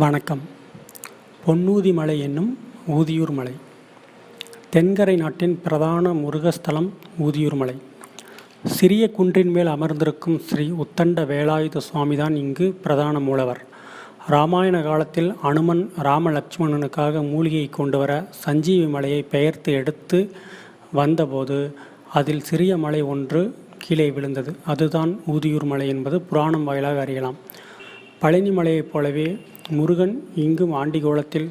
வணக்கம். பொன்னூதி மலை என்னும் ஊதியூர் மலை தென்கரை நாட்டின் பிரதான முருகஸ்தலம் ஊதியூர் மலை. சிறிய குன்றின் மேல் அமர்ந்திருக்கும் ஸ்ரீ உத்தண்ட வேலாயுத சுவாமிதான் இங்கு பிரதான மூலவர். இராமாயண காலத்தில் அனுமன் ராம லட்சுமணனுக்காக மூலிகையை கொண்டு வர சஞ்சீவி மலையை பெயர்த்து எடுத்து வந்தபோது அதில் சிறிய மலை ஒன்று கீழே விழுந்தது. அதுதான் ஊதியூர் மலை என்பது புராணம் வாயிலாக அறியலாம். பழனி மலையைப் போலவே முருகன் இங்கும் ஆண்டிகோலத்தில்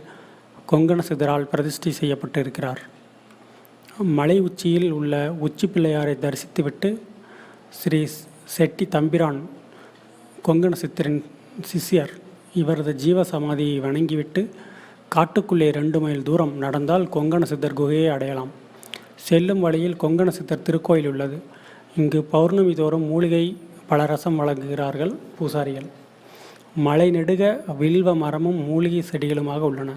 கொங்கண சிதறால் பிரதிஷ்டை செய்யப்பட்டிருக்கிறார். மலை உச்சியில் உள்ள உச்சி பிள்ளையாரை தரிசித்துவிட்டு ஸ்ரீ செட்டி தம்பிரான் கொங்கண சித்தரின் சிஷ்யர் இவரது ஜீவ சமாதியை வணங்கிவிட்டு காட்டுக்குள்ளே 2 மைல் தூரம் நடந்தால் கொங்கண சித்தர் குகையை அடையலாம். செல்லும் வழியில் கொங்கண சித்தர் திருக்கோயில் உள்ளது. இங்கு பௌர்ணமி தோறும் மூலிகை பலரசம் வழங்குகிறார்கள் பூசாரிகள். மலை நெடுக வில்வ மரமும் மூலிகை செடிகளுமாக உள்ளன.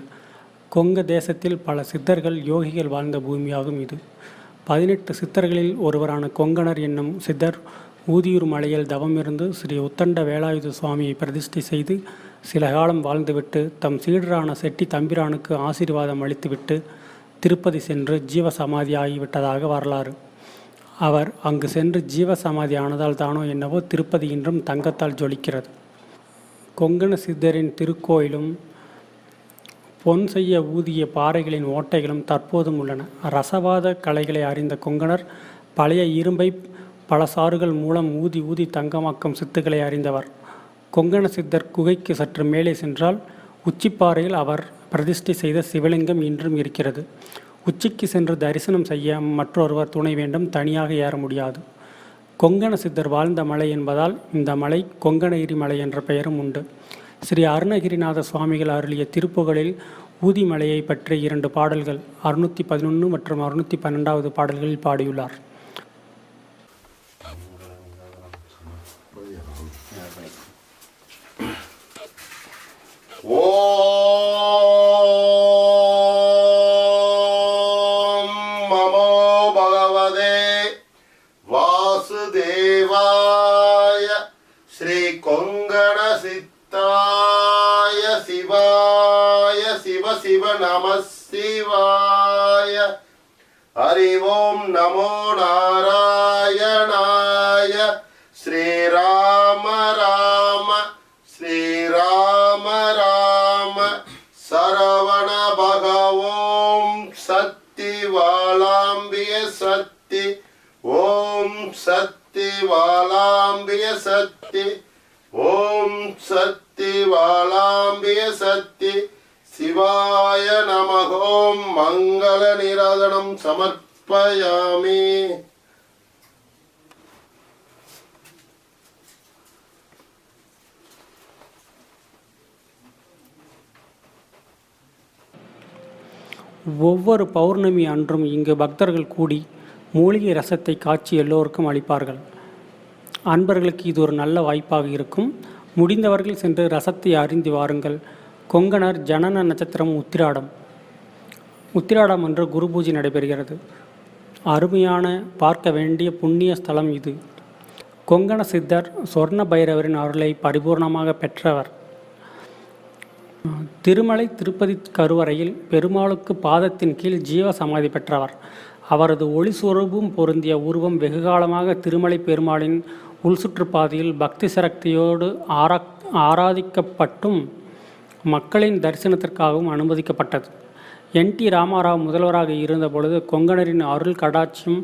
கொங்க தேசத்தில் பல சித்தர்கள் யோகிகள் வாழ்ந்த பூமியாகும் இது. 18 சித்தர்களில் ஒருவரான கொங்கணர் என்னும் சித்தர் ஊதியூர் மலையில் தவமிருந்து ஸ்ரீ உத்தண்ட வேலாயுத சுவாமியை பிரதிஷ்டை செய்து சில காலம் வாழ்ந்துவிட்டு தம் சீடரான செட்டி தம்பிரானுக்கு ஆசீர்வாதம் அளித்துவிட்டு திருப்பதி சென்று ஜீவசமாதி ஆகிவிட்டதாக வரலாறு. அவர் அங்கு சென்று ஜீவசமாதி ஆனதால் தானோ என்னவோ திருப்பதி இன்றும் தங்கத்தால் ஜொலிக்கிறது. கொங்கண சித்தரின் திருக்கோயிலும் பொன் செய்ய ஊதிய பாறைகளின் ஓட்டைகளும் தற்போதும் உள்ளன. ரசவாத கலைகளை அறிந்த கொங்கணர் பழைய இரும்பை பல சாறுகள் மூலம் ஊதி ஊதி தங்கமாக்கும் சித்துக்களை அறிந்தவர். கொங்கண சித்தர் குகைக்கு சற்று மேலே சென்றால் உச்சிப்பாறையில் அவர் பிரதிஷ்டை செய்த சிவலிங்கம் இன்றும் இருக்கிறது. உச்சிக்கு சென்று தரிசனம் செய்ய மற்றொருவர் துணை வேண்டும், தனியாக ஏற முடியாது. கொங்கண சித்தர் வாழ்ந்த மலை என்பதால் இந்த மலை கொங்கணகிரி மலை என்ற பெயரும் உண்டு. ஸ்ரீ அருணகிரிநாத சுவாமிகள் அருளிய திருப்புகளில் ஊதி மலையை பற்றி 2 பாடல்கள் 611 மற்றும் 612 பாடல்களில் பாடியுள்ளார். வாசுதேவாய ஸ்ரீ கொங்கண சித்தாய சிவாய சிவ சிவ நம சிவாய. ஹரி ஓம் நமோ நாராயணாய. ஸ்ரீராம ராம ஸ்ரீராம ராம சரவண பகவோம் சக்தி வாளாம்பிய சக்தி. ஓம் சக்தி வாளாம்பிய சக்தி. ஓம் சக்தி வாளாம்பிய சக்தி. சிவாய நமகோம் மங்கள நிராதனம் சமர்ப்பயாமி. ஒவ்வொரு பௌர்ணமி அன்றும் இங்கு பக்தர்கள் கூடி மூலிகை ரசத்தை காய்ச்சி எல்லோருக்கும் அளிப்பார்கள். அன்பர்களுக்கு இது ஒரு நல்ல வாய்ப்பாக இருக்கும். முடிந்தவர்கள் சென்று ரசத்தை அறிந்து வாருங்கள். கொங்கணர் ஜனன நட்சத்திரம் உத்திராடம் அன்று குரு பூஜை நடைபெறுகிறது. அருமையான பார்க்க வேண்டிய புண்ணிய ஸ்தலம் இது. கொங்கண சித்தர் சொர்ண பைரவரின் அருளை பரிபூர்ணமாக பெற்றவர். திருமலை திருப்பதி கருவறையில் பெருமாளுக்கு பாதத்தின் கீழ் ஜீவ சமாதி பெற்றவர். அவரது ஒளி சுரூபம் பொருந்திய உருவம் வெகுகாலமாக திருமலை பெருமாளின் உள்சுற்றுப்பாதையில் பக்தி சக்தியோடு ஆராதிக்கப்பட்டும் மக்களின் தரிசனத்திற்காகவும் அனுமதிக்கப்பட்டது. என்.டி. ராமாராவ் முதல்வராக இருந்தபொழுது கொங்கணரின் அருள் கடாட்சியம்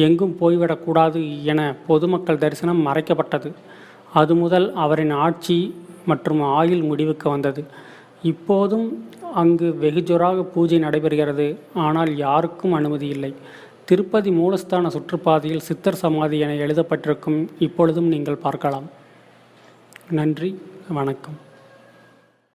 எங்கும் போய்விடக்கூடாது என பொதுமக்கள் தரிசனம் மறைக்கப்பட்டது. அது முதல் அவரின் ஆட்சி மற்றும் ஆயுள் முடிவுக்கு வந்தது. இப்போதும் அங்கு வெகுஜோராக பூஜை நடைபெறுகிறது. ஆனால் யாருக்கும் அனுமதி இல்லை. திருப்பதி மூலஸ்தான சுற்றுப்பாதையில் சித்தர் சமாதி என எழுதப்பட்டிருக்கும் இப்பொழுதும் நீங்கள் பார்க்கலாம். நன்றி, வணக்கம்.